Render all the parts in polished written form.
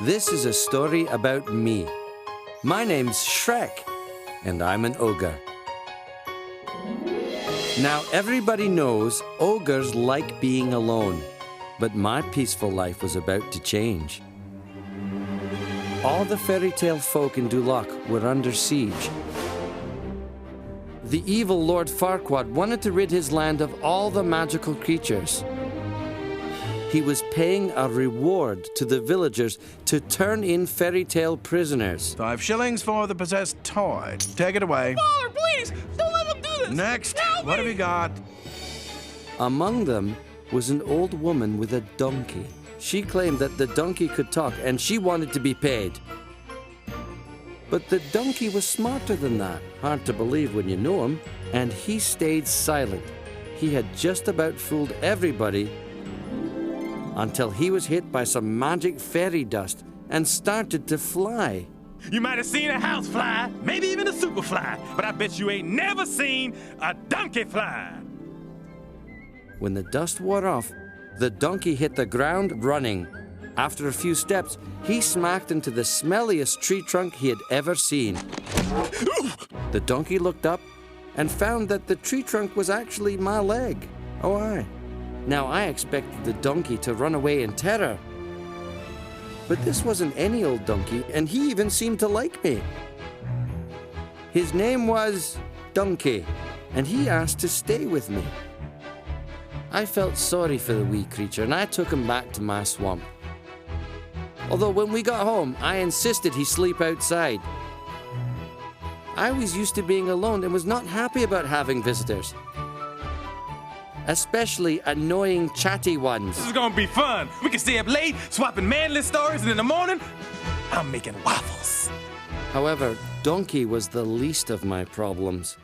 This is a story about me. My name's Shrek, and I'm an ogre. Now, everybody knows ogres like being alone, but my peaceful life was about to change. All the fairy tale folk in Duloc were under siege. The evil Lord Farquaad wanted to rid his land of all the magical creatures. He was paying a reward to the villagers to turn in fairy tale prisoners. 5 shillings for the possessed toy. Take it away. Father, please! Don't let them do this! Next. Help What me! have you got? Among them was an old woman with a donkey. She claimed that the donkey could talk and she wanted to be paid. But the donkey was smarter than that. Hard to believe when you know him. And he stayed silent. He had just about fooled everybody until he was hit by some magic fairy dust and started to fly. You might have seen a house fly, maybe even a super fly, but I bet you ain't never seen a donkey fly. When the dust wore off, the donkey hit the ground running. After a few steps, he smacked into the smelliest tree trunk he had ever seen. The donkey looked up and found that the tree trunk was actually my leg. Oh, aye. Now, I expected the donkey to run away in terror. But this wasn't any old donkey, and he even seemed to like me. His name was Donkey, and he asked to stay with me. I felt sorry for the wee creature, and I took him back to my swamp. Although when we got home, I insisted he sleep outside. I was used to being alone and was not happy about having visitors. Especially annoying, chatty ones. This is gonna be fun. We can stay up late, swapping manly stories, and in the morning, I'm making waffles. However, Donkey was the least of my problems.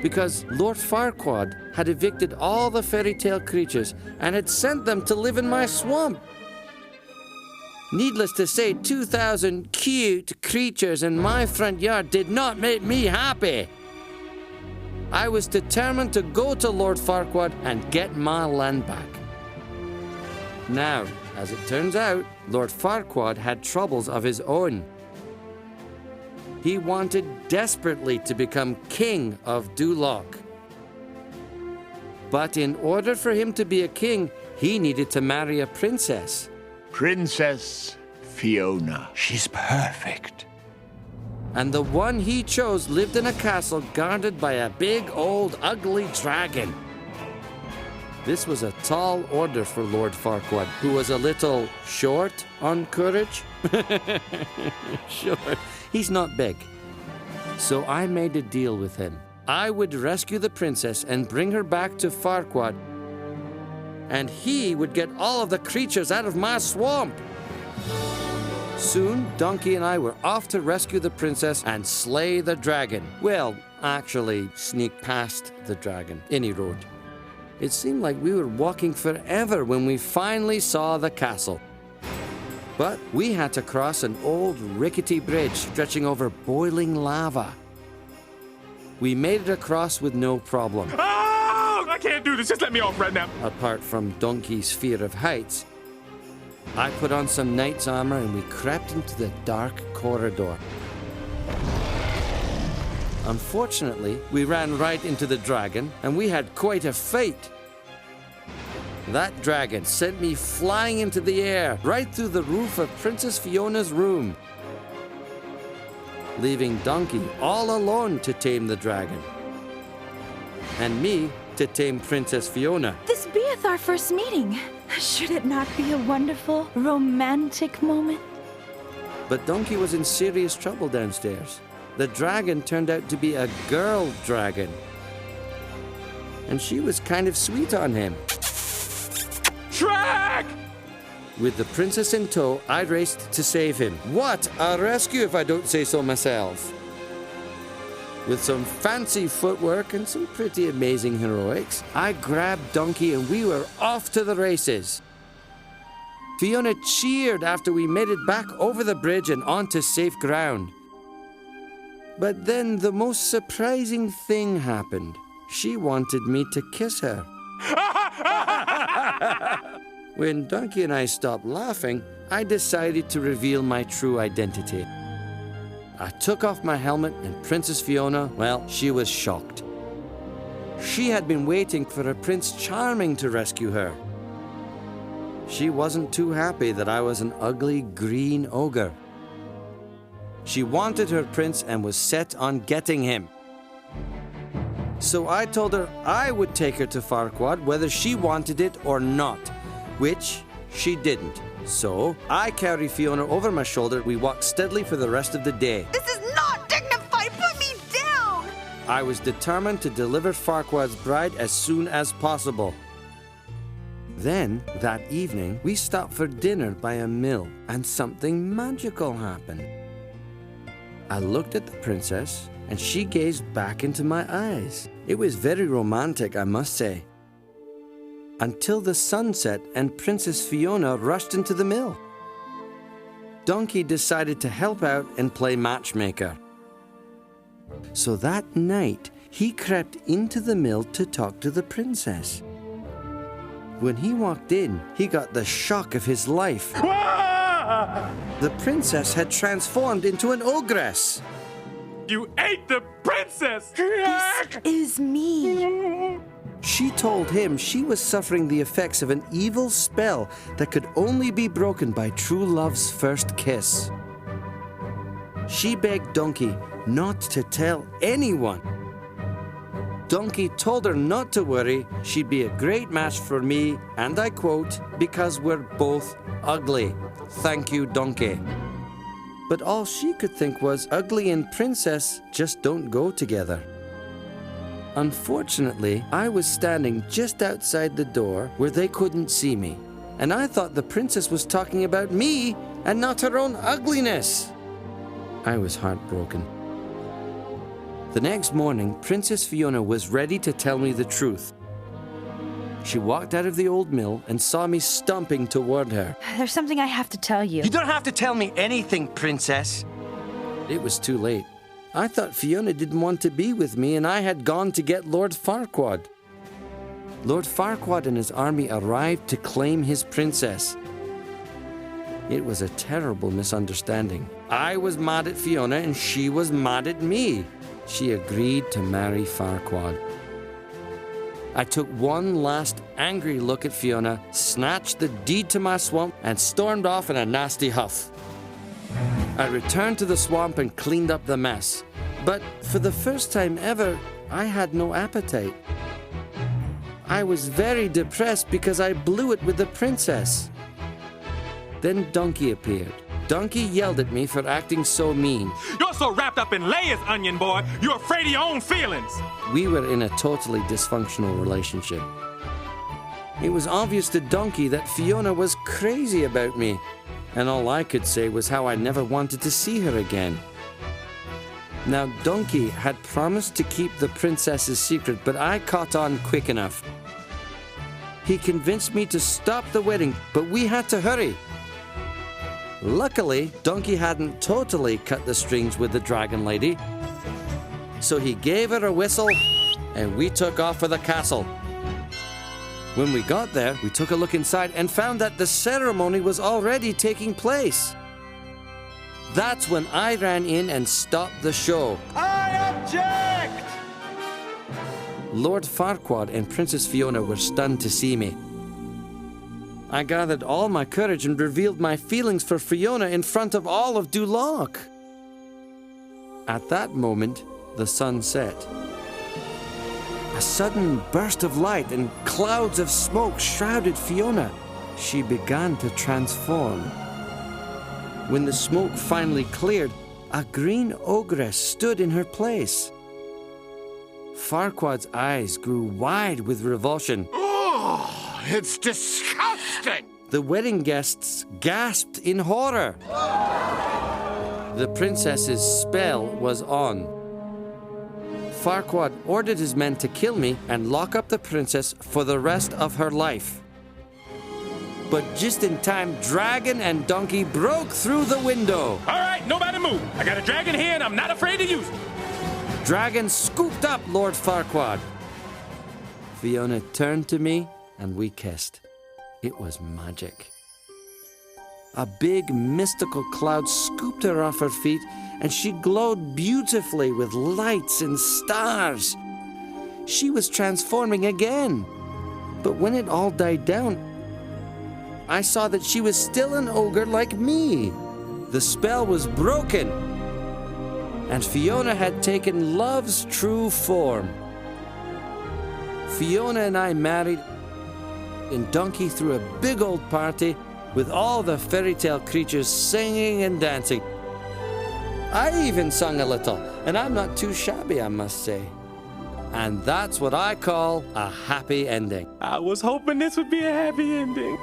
Because Lord Farquaad had evicted all the fairy tale creatures and had sent them to live in my swamp. Needless to say, 2,000 cute creatures in my front yard did not make me happy. I was determined to go to Lord Farquaad and get my land back. Now, as it turns out, Lord Farquaad had troubles of his own. He wanted desperately to become king of Duloc. But in order for him to be a king, he needed to marry a princess. Princess Fiona. She's perfect. And the one he chose lived in a castle guarded by a big, old, ugly dragon. This was a tall order for Lord Farquaad, who was a little short on courage. Sure, he's not big. So I made a deal with him. I would rescue the princess and bring her back to Farquaad, and he would get all of the creatures out of my swamp. Soon, Donkey and I were off to rescue the princess and slay the dragon. Well, actually, sneak past the dragon. Any road. It seemed like we were walking forever when we finally saw the castle. But we had to cross an old rickety bridge stretching over boiling lava. We made it across with no problem. Oh, I can't do this. Just let me off right now. Apart from Donkey's fear of heights, I put on some knight's armor and we crept into the dark corridor. Unfortunately, we ran right into the dragon and we had quite a fight. That dragon sent me flying into the air, right through the roof of Princess Fiona's room, leaving Donkey all alone to tame the dragon, and me to tame Princess Fiona. This beeth our first meeting. Should it not be a wonderful, romantic moment? But Donkey was in serious trouble downstairs. The dragon turned out to be a girl dragon, and she was kind of sweet on him. Shrek! With the princess in tow, I raced to save him. What a rescue, if I don't say so myself. With some fancy footwork and some pretty amazing heroics, I grabbed Donkey and we were off to the races. Fiona cheered after we made it back over the bridge and onto safe ground. But then the most surprising thing happened. She wanted me to kiss her. When Donkey and I stopped laughing, I decided to reveal my true identity. I took off my helmet, and Princess Fiona, well, she was shocked. She had been waiting for a Prince Charming to rescue her. She wasn't too happy that I was an ugly green ogre. She wanted her prince and was set on getting him. So I told her I would take her to Farquaad whether she wanted it or not, which she didn't. So I carried Fiona over my shoulder. We walked steadily for the rest of the day. This is not dignified! Put me down! I was determined to deliver Farquaad's bride as soon as possible. Then, that evening, we stopped for dinner by a mill, and something magical happened. I looked at the princess, and she gazed back into my eyes. It was very romantic, I must say. Until the sun set and Princess Fiona rushed into the mill. Donkey decided to help out and play matchmaker. So that night, he crept into the mill to talk to the princess. When he walked in, he got the shock of his life. The princess had transformed into an ogress. You ate the princess! This is me. She told him she was suffering the effects of an evil spell that could only be broken by true love's first kiss. She begged Donkey not to tell anyone. Donkey told her not to worry, she'd be a great match for me, and I quote, because we're both ugly. Thank you, Donkey. But all she could think was ugly and princess just don't go together. Unfortunately, I was standing just outside the door where they couldn't see me, and I thought the princess was talking about me and not her own ugliness. I was heartbroken. The next morning, Princess Fiona was ready to tell me the truth. She walked out of the old mill and saw me stomping toward her. There's something I have to tell you. You don't have to tell me anything, Princess. It was too late. I thought Fiona didn't want to be with me, and I had gone to get Lord Farquaad. Lord Farquaad and his army arrived to claim his princess. It was a terrible misunderstanding. I was mad at Fiona, and she was mad at me. She agreed to marry Farquaad. I took one last angry look at Fiona, snatched the deed to my swamp, and stormed off in a nasty huff. I returned to the swamp and cleaned up the mess. But for the first time ever, I had no appetite. I was very depressed because I blew it with the princess. Then Donkey appeared. Donkey yelled at me for acting so mean. You're so wrapped up in layers, onion boy, you're afraid of your own feelings. We were in a totally dysfunctional relationship. It was obvious to Donkey that Fiona was crazy about me, and all I could say was how I never wanted to see her again. Now, Donkey had promised to keep the princess's secret, but I caught on quick enough. He convinced me to stop the wedding, but we had to hurry. Luckily, Donkey hadn't totally cut the strings with the dragon lady, so he gave her a whistle, and we took off for the castle. When we got there, we took a look inside and found that the ceremony was already taking place. That's when I ran in and stopped the show. I object! Lord Farquaad and Princess Fiona were stunned to see me. I gathered all my courage and revealed my feelings for Fiona in front of all of Duloc. At that moment, the sun set. A sudden burst of light and clouds of smoke shrouded Fiona. She began to transform. When the smoke finally cleared, a green ogress stood in her place. Farquaad's eyes grew wide with revulsion. Oh, it's disgusting! The wedding guests gasped in horror. The princess's spell was on. Farquaad ordered his men to kill me and lock up the princess for the rest of her life. But just in time, Dragon and Donkey broke through the window. All right, nobody move. I got a dragon here and I'm not afraid to use it. Dragon scooped up Lord Farquaad. Fiona turned to me and we kissed. It was magic. A big mystical cloud scooped her off her feet, and she glowed beautifully with lights and stars. She was transforming again. But when it all died down, I saw that she was still an ogre like me. The spell was broken, and Fiona had taken love's true form. Fiona and I married, and Donkey threw a big old party with all the fairy tale creatures singing and dancing. I even sung a little, and I'm not too shabby, I must say. And that's what I call a happy ending. I was hoping this would be a happy ending.